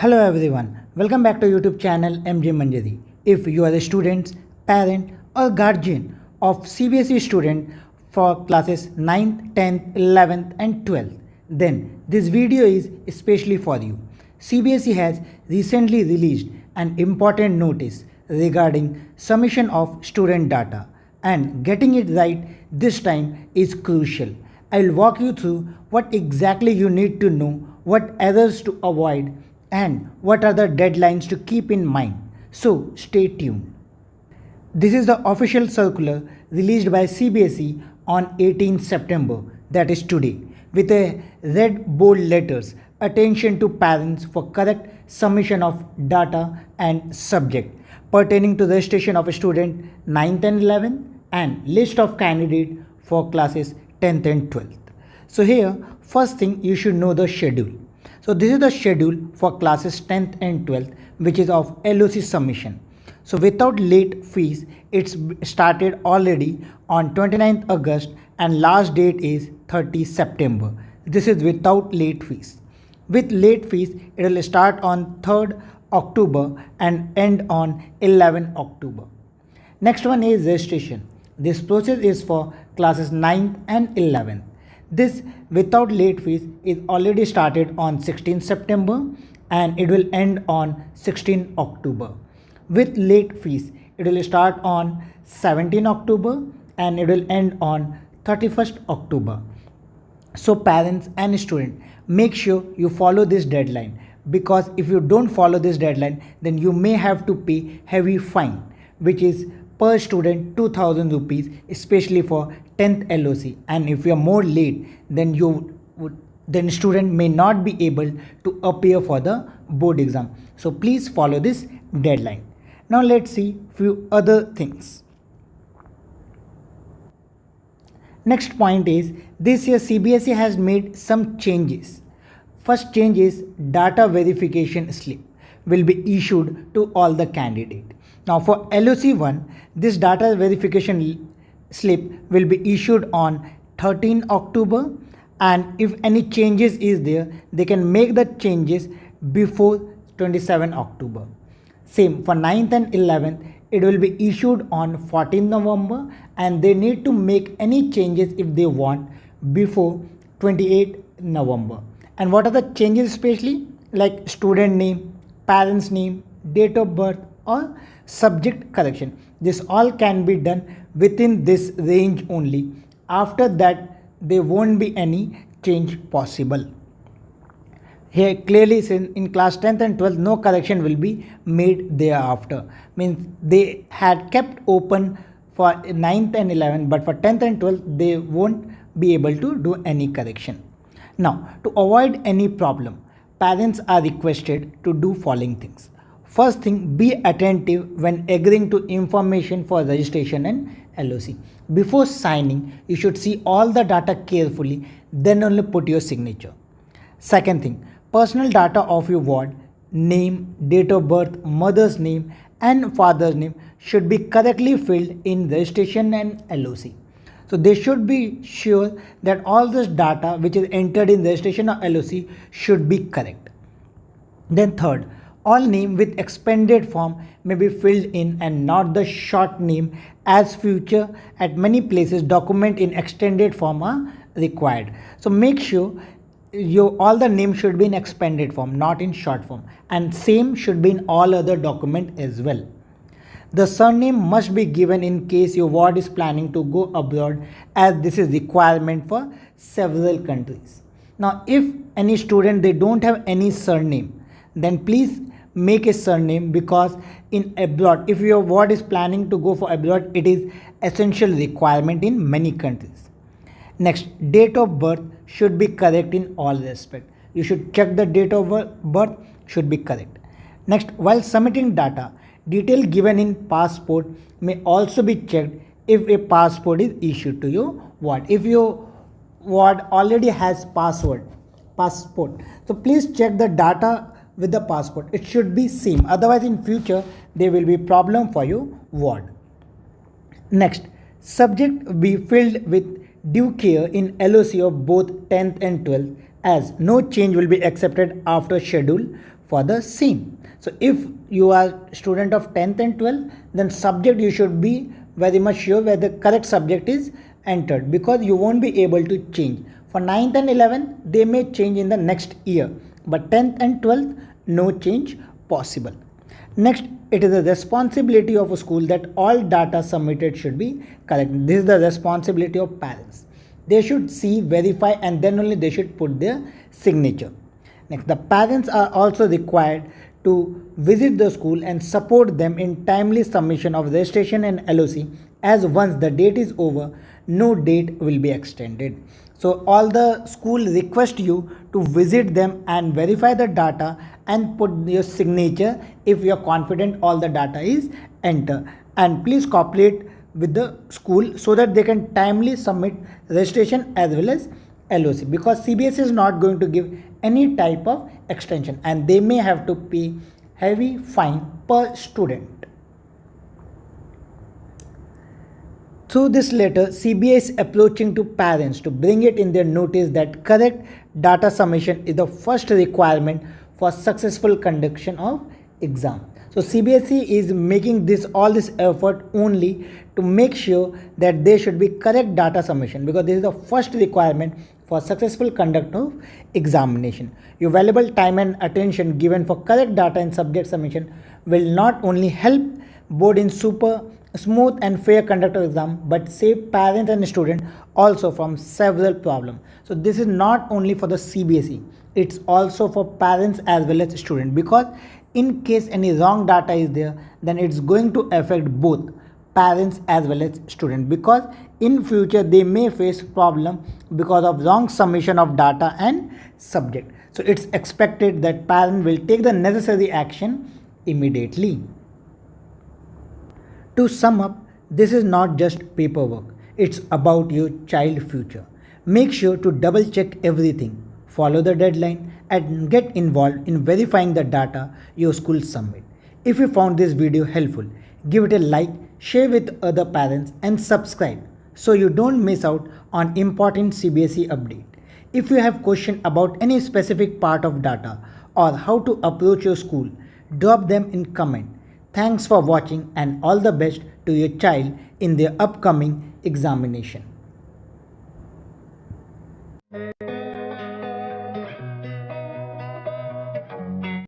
Hello everyone, welcome back to YouTube channel MJ Manjari. If you are a student, parent or guardian of CBSE student for classes 9th, 10th, 11th and 12th, then this video is especially for you. CBSE has recently released an important notice regarding submission of student data, and getting it right this time is crucial. I'll walk you through what exactly you need to know, what errors to avoid, and what are the deadlines to keep in mind. So stay tuned. This is the official circular released by CBSE on 18 September, that is today, with a red bold letters, attention to parents for correct submission of data and subject pertaining to registration of a student 9th and 11th and list of candidate for classes 10th and 12th. So here, first thing you should know the schedule. So this is the schedule for classes 10th and 12th, which is of LOC submission. So without late fees, it's started already on 29th August and last date is 30 September. This is without late fees. With late fees, it will start on 3rd October and end on 11 October. Next one is registration. This process is for classes 9th and 11th. This without late fees is already started on 16 September and it will end on 16 October. With late fees, it will start on 17 October and it will end on 31st October. So parents and students, make sure you follow this deadline, because if you don't follow this deadline, then you may have to pay heavy fine, which is per student 2000 rupees, especially for 10th LOC. And if you are more late, then student may not be able to appear for the board exam. So please follow this deadline. Now let's see few other things. Next point is, this year CBSE has made some changes. First change is data verification slip will be issued to all the candidates. Now for LOC 1, this data verification slip will be issued on 13 October, and if any changes is there, they can make the changes before 27 October. Same for 9th and 11th, it will be issued on 14 November and they need to make any changes if they want before 28 November. And what are the changes especially? Like student name, parents name, date of birth or subject correction. This all can be done within this range only. After that, there won't be any change possible. Here clearly says in class 10th and 12th, no correction will be made thereafter. Means they had kept open for 9th and 11th, but for 10th and 12th, they won't be able to do any correction. Now, to avoid any problem, parents are requested to do following things. First thing, be attentive when agreeing to information for registration and LOC. Before signing, you should see all the data carefully, then only put your signature. Second thing, personal data of your ward, name, date of birth, mother's name and father's name should be correctly filled in registration and LOC. So they should be sure that all this data which is entered in registration or LOC should be correct. Then third, all name with expanded form may be filled in and not the short name, as future at many places document in extended form are required. So make sure all the names should be in expanded form, not in short form, and same should be in all other document as well. The surname must be given in case your ward is planning to go abroad, as this is requirement for several countries. Now if any student they don't have any surname, then please make a surname, because in abroad, if your ward is planning to go for abroad, it is essential requirement in many countries. Next, date of birth should be correct in all respect. You should check the date of birth should be correct. Next, while submitting data, detail given in passport may also be checked if a passport is issued to your ward. If your ward already has passport, so please check the data with the passport. It should be same, otherwise in future there will be problem for your ward. Next, subject be filled with due care in LOC of both 10th and 12th, as no change will be accepted after schedule for the same. So if you are student of 10th and 12th, then subject you should be very much sure where the correct subject is entered, because you won't be able to change. For 9th and 11th, they may change in the next year, but 10th and 12th, no change possible. Next, it is the responsibility of a school that all data submitted should be correct. This is the responsibility of parents. They should see, verify, and then only they should put their signature. Next, the parents are also required to visit the school and support them in timely submission of registration and LOC, as once the date is over, no date will be extended. So all the school request you to visit them and verify the data and put your signature if you are confident all the data is entered. And please cooperate with the school so that they can timely submit registration as well as LOC, because CBSE is not going to give any type of extension and they may have to pay heavy fine per student. Through this letter, CBSE is approaching to parents to bring it in their notice that correct data submission is the first requirement for successful conduction of exam. So CBSE is making all this effort only to make sure that there should be correct data submission, because this is the first requirement for successful conduct of examination. Your valuable time and attention given for correct data and subject submission will not only help board in super smooth and fair conduct of exam, but save parents and students also from several problems. So this is not only for the CBSE, it's also for parents as well as students, because in case any wrong data is there, then it's going to affect both parents as well as students, because in future they may face problem because of wrong submission of data and subject. So it's expected that parent will take the necessary action immediately. To sum up, this is not just paperwork, it's about your child future. Make sure to double check everything, follow the deadline, and get involved in verifying the data your school submit. If you found this video helpful, give it a like, share with other parents, and subscribe so you don't miss out on important CBSE update. If you have questions about any specific part of data or how to approach your school, drop them in comment. Thanks for watching and all the best to your child in their upcoming examination.